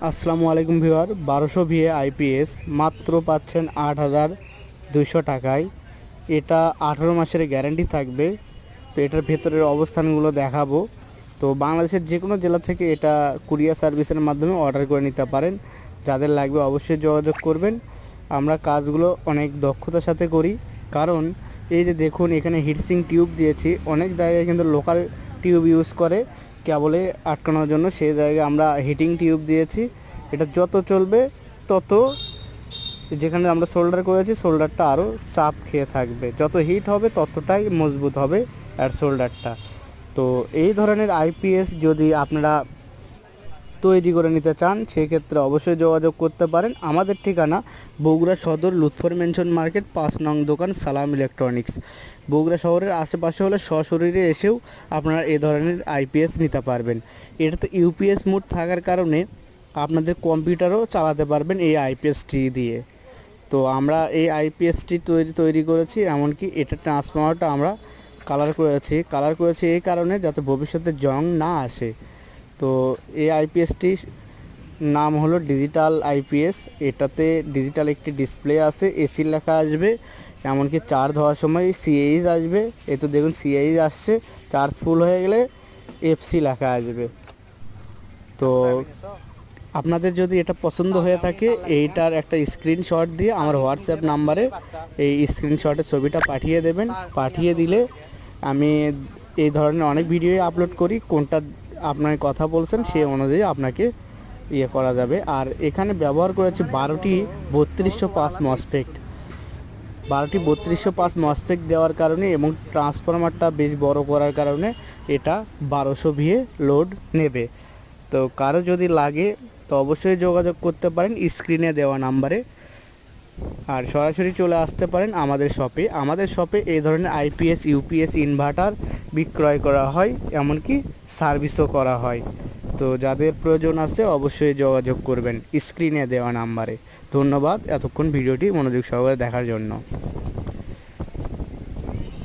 আসসালামু আলাইকুম viewer, 1200 VA IPS মাত্র পাচ্ছেন 8,200 টাকায়। এটা 18 মাসের গ্যারান্টি থাকবে। তো এটার ভেতরের অবস্থানগুলো দেখাবো। তো বাংলাদেশের যে কোনো জেলা থেকে এটা কুরিয়ার সার্ভিসের মাধ্যমে অর্ডার করে নিতে পারেন। যাদের লাগবে অবশ্যই যোগাযোগ করবেন। আমরা কাজগুলো অনেক দক্ষতার সাথে করি, কারণ এই যে দেখুন এখানে হিটসিং টিউব দিয়েছি। অনেক জায়গায় কিন্তু লোকাল টিউব ইউজ করে কেবলে আটকানোর জন্য, সেই জায়গায় আমরা হিটিং টিউব দিয়েছি। এটা যত চলবে তত, যেখানে আমরা সোল্ডার করেছি সোল্ডারটা আরও চাপ খেয়ে থাকবে, যত হিট হবে ততটাই মজবুত হবে আর সোল্ডারটা। তো এই ধরনের আইপিএস যদি আপনারা তৈরি করে নিতে চান সেক্ষেত্রে অবশ্যই যোগাযোগ করতে পারেন। আমাদের ঠিকানা বগুড়া সদর লুৎফর মেনশন মার্কেট 5 নং দোকান সালাম ইলেকট্রনিক্স। বগুড়া শহরের আশেপাশে হলে সশরীরে এসেও আপনারা এই ধরনের আইপিএস নিতে পারবেন। এটাতে ইউপিএস মোড থাকার কারণে আপনাদের কম্পিউটারও চালাতে পারবেন এই আইপিএসটি দিয়ে। তো আমরা এই আইপিএসটি তৈরি করেছি, এমনকি এটা ট্রান্সফর্মারটা আমরা কালার করেছি এই কারণে যাতে ভবিষ্যতে জং না আসে। তো এই আইপিএসটির নাম হলো ডিজিটাল আইপিএস। এটাতে ডিজিটাল একটি ডিসপ্লে আছে, এসি লেখা আসবে, এমনকি চার্জ হওয়ার সময় সিএইচ আসবে। এই তো দেখুন সিএইচ আসছে, চার্জ ফুল হয়ে গেলে এফসি লেখা আসবে। তো আপনাদের যদি এটা পছন্দ হয়ে থাকে এইটার একটা স্ক্রিনশট দিয়ে আমার হোয়াটসঅ্যাপ নাম্বারে এই স্ক্রিনশটের ছবিটা পাঠিয়ে দেবেন। পাঠিয়ে দিলে আমি এই ধরনের অনেক ভিডিও আপলোড করি, কোনটা আপনার কথা বলছেন সেই অনুযায়ী আপনাকে করা যাবে। আর এখানে ব্যবহার করেছি 12টি 3205 মসফেট। 12টি 3205 মসফেট দেওয়ার কারণে এবং ট্রান্সফরমারটা বেশ বড় করার কারণে এটা 1200 ভিএ লোড নেবে। তো কারো যদি লাগে তো অবশ্যই যোগাযোগ করতে পারেন স্ক্রিনে দেওয়া নাম্বারে, আর সরাসরি চলে আসতে পারেন আমাদের শপে এই ধরনের আইপিএস ইউপিএস ইনভার্টার বিক্রয় করা হয়, এমনকি সার্ভিসও করা হয়। তো যাদের প্রয়োজন আছে অবশ্যই যোগাযোগ করবেন স্ক্রিনে দেওয়া নাম্বারে। ধন্যবাদ এতক্ষণ ভিডিওটি মনোযোগ সহকারে দেখার জন্য।